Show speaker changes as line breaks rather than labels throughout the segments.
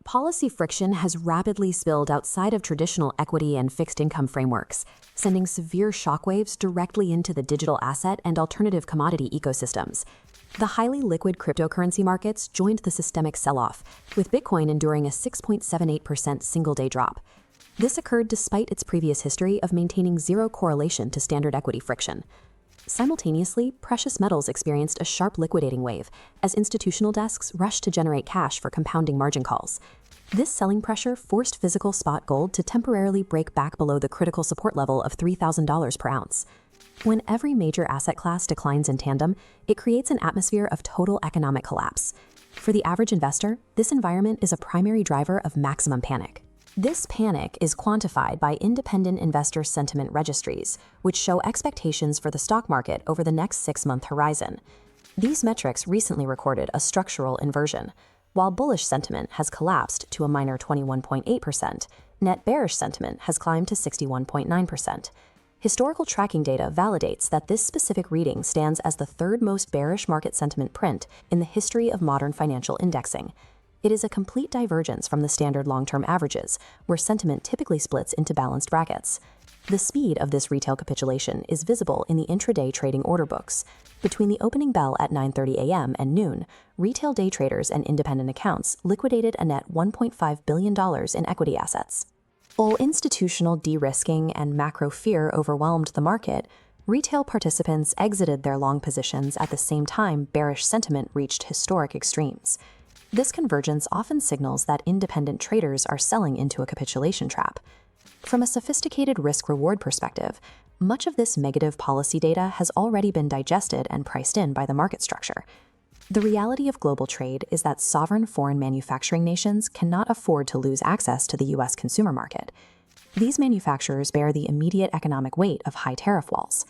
policy friction has rapidly spilled outside of traditional equity and fixed income frameworks, sending severe shockwaves directly into the digital asset and alternative commodity ecosystems. The highly liquid cryptocurrency markets joined the systemic sell-off, with Bitcoin enduring a 6.78% single-day drop. This occurred despite its previous history of maintaining zero correlation to standard equity friction. Simultaneously, precious metals experienced a sharp liquidating wave as institutional desks rushed to generate cash for compounding margin calls. This selling pressure forced physical spot gold to temporarily break back below the critical support level of $3,000 per ounce. When every major asset class declines in tandem, it creates an atmosphere of total economic collapse. For the average investor, this environment is a primary driver of maximum panic. This panic is quantified by independent investor sentiment registries, which show expectations for the stock market over the next 6-month horizon. These metrics recently recorded a structural inversion. While bullish sentiment has collapsed to a minor 21.8%, net bearish sentiment has climbed to 61.9%. Historical tracking data validates that this specific reading stands as the third most bearish market sentiment print in the history of modern financial indexing. It is a complete divergence from the standard long-term averages, where sentiment typically splits into balanced brackets. The speed of this retail capitulation is visible in the intraday trading order books. Between the opening bell at 9:30 a.m. and noon, retail day traders and independent accounts liquidated a net $1.5 billion in equity assets. While institutional de-risking and macro fear overwhelmed the market, retail participants exited their long positions at the same time bearish sentiment reached historic extremes. This convergence often signals that independent traders are selling into a capitulation trap. From a sophisticated risk-reward perspective, much of this negative policy data has already been digested and priced in by the market structure. The reality of global trade is that sovereign foreign manufacturing nations cannot afford to lose access to the U.S. consumer market. These manufacturers bear the immediate economic weight of high tariff walls.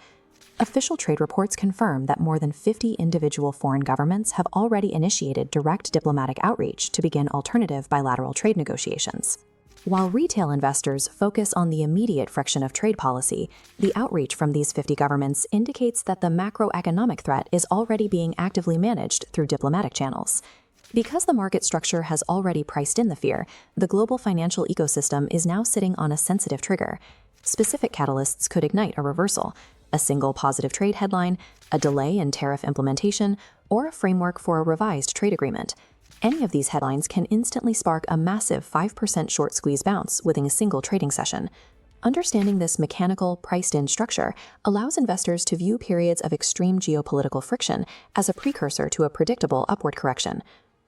Official trade reports confirm that more than 50 individual foreign governments have already initiated direct diplomatic outreach to begin alternative bilateral trade negotiations. While retail investors focus on the immediate friction of trade policy, the outreach from these 50 governments indicates that the macroeconomic threat is already being actively managed through diplomatic channels. Because the market structure has already priced in the fear, the global financial ecosystem is now sitting on a sensitive trigger. Specific catalysts could ignite a reversal: a single positive trade headline, a delay in tariff implementation, or a framework for a revised trade agreement. Any of these headlines can instantly spark a massive 5% short squeeze bounce within a single trading session. Understanding this mechanical, priced-in structure allows investors to view periods of extreme geopolitical friction as a precursor to a predictable upward correction.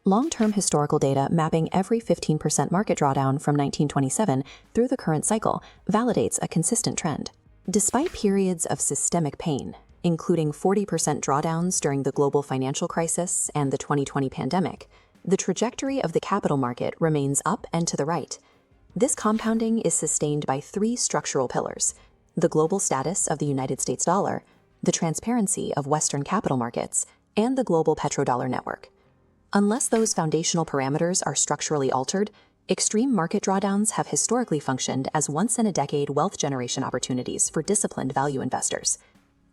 Long-term historical data mapping every 15% market drawdown from 1927 through the current cycle validates a consistent trend. Despite periods of systemic pain, including 40% drawdowns during the global financial crisis and the 2020 pandemic, the trajectory of the capital market remains up and to the right. This compounding is sustained by three structural pillars: the global status of the United States dollar, the transparency of Western capital markets, and the global petrodollar network. Unless those foundational parameters are structurally altered, extreme market drawdowns have historically functioned as once-in-a-decade wealth generation opportunities for disciplined value investors.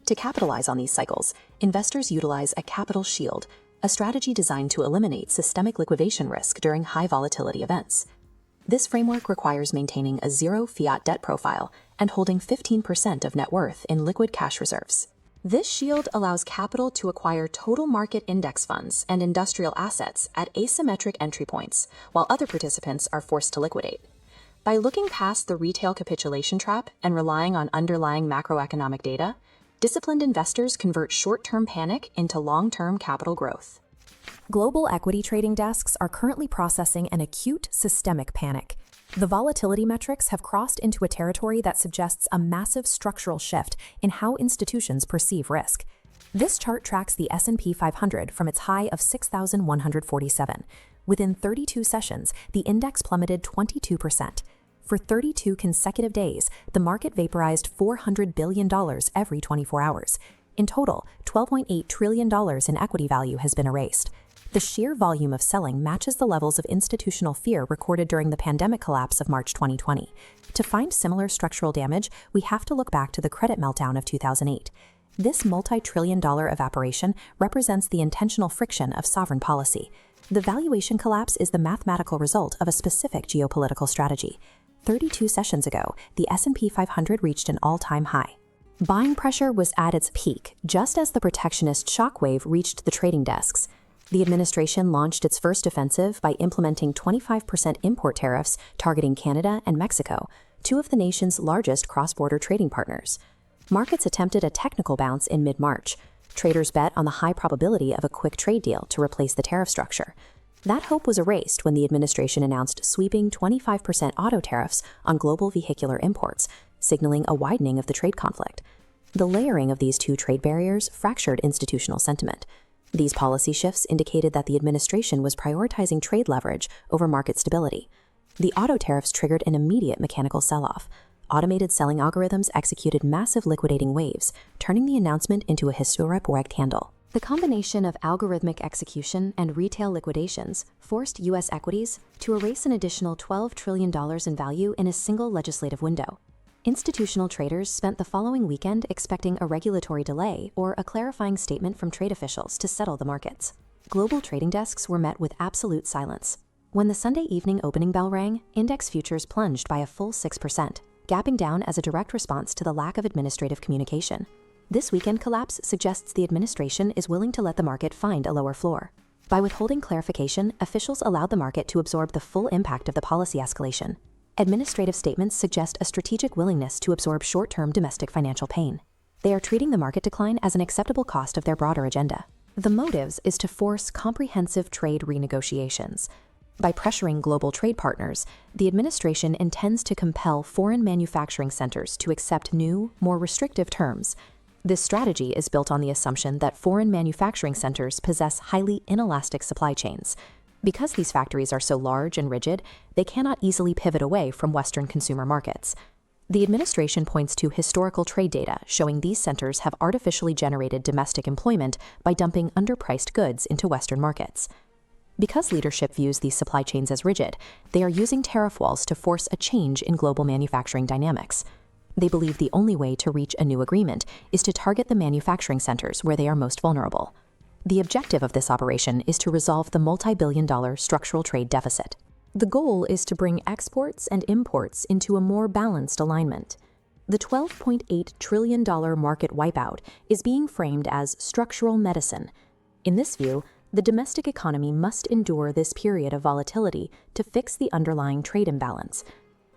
To capitalize on these cycles, investors utilize a capital shield, a strategy designed to eliminate systemic liquidation risk during high volatility events. This framework requires maintaining a zero fiat debt profile and holding 15% of net worth in liquid cash reserves. This shield allows capital to acquire total market index funds and industrial assets at asymmetric entry points, while other participants are forced to liquidate. By looking past the retail capitulation trap and relying on underlying macroeconomic data, disciplined investors convert short-term panic into long-term capital growth.
Global equity trading desks are currently processing an acute systemic panic. The volatility metrics have crossed into a territory that suggests a massive structural shift in how institutions perceive risk. This chart tracks the S&P 500 from its high of 6,147. Within 32 sessions, the index plummeted 22%. For 32 consecutive days, the market vaporized $400 billion every 24 hours. In total, $12.8 trillion in equity value has been erased. The sheer volume of selling matches the levels of institutional fear recorded during the pandemic collapse of March 2020. To find similar structural damage, we have to look back to the credit meltdown of 2008. This multi-trillion-dollar evaporation represents the intentional friction of sovereign policy. The valuation collapse is the mathematical result of a specific geopolitical strategy. 32 sessions ago, the S&P 500 reached an all-time high. Buying pressure was at its peak just as the protectionist shockwave reached the trading desks. The administration launched its first offensive by implementing 25% import tariffs targeting Canada and Mexico, two of the nation's largest cross-border trading partners. Markets attempted a technical bounce in mid-March. Traders bet on the high probability of a quick trade deal to replace the tariff structure. That hope was erased when the administration announced sweeping 25% auto tariffs on global vehicular imports, signaling a widening of the trade conflict. The layering of these two trade barriers fractured institutional sentiment. These policy shifts indicated that the administration was prioritizing trade leverage over market stability. The auto tariffs triggered an immediate mechanical sell-off. Automated selling algorithms executed massive liquidating waves, turning the announcement into a historic rectangle. The combination of algorithmic execution and retail liquidations forced U.S. equities to erase an additional $12 trillion in value in a single legislative window. Institutional traders spent the following weekend expecting a regulatory delay or a clarifying statement from trade officials to settle the markets. Global trading desks were met with absolute silence. When the Sunday evening opening bell rang, index futures plunged by a full 6%, gapping down as a direct response to the lack of administrative communication. This weekend collapse suggests the administration is willing to let the market find a lower floor. By withholding clarification, officials allowed the market to absorb the full impact of the policy escalation. Administrative statements suggest a strategic willingness to absorb short-term domestic financial pain. They are treating the market decline as an acceptable cost of their broader agenda. The motives is to force comprehensive trade renegotiations. By pressuring global trade partners, the administration intends to compel foreign manufacturing centers to accept new, more restrictive terms. This strategy is built on the assumption that foreign manufacturing centers possess highly inelastic supply chains. Because these factories are so large and rigid, they cannot easily pivot away from Western consumer markets. The administration points to historical trade data showing these centers have artificially generated domestic employment by dumping underpriced goods into Western markets. Because leadership views these supply chains as rigid, they are using tariff walls to force a change in global manufacturing dynamics. They believe the only way to reach a new agreement is to target the manufacturing centers where they are most vulnerable. The objective of this operation is to resolve the multi-billion-dollar structural trade deficit. The goal is to bring exports and imports into a more balanced alignment. The $12.8 trillion market wipeout is being framed as structural medicine. In this view, the domestic economy must endure this period of volatility to fix the underlying trade imbalance.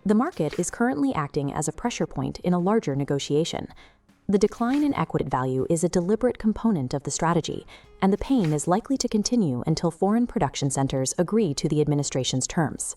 The market is currently acting as a pressure point in a larger negotiation. The decline in equity value is a deliberate component of the strategy, and the pain is likely to continue until foreign production centers agree to the administration's terms.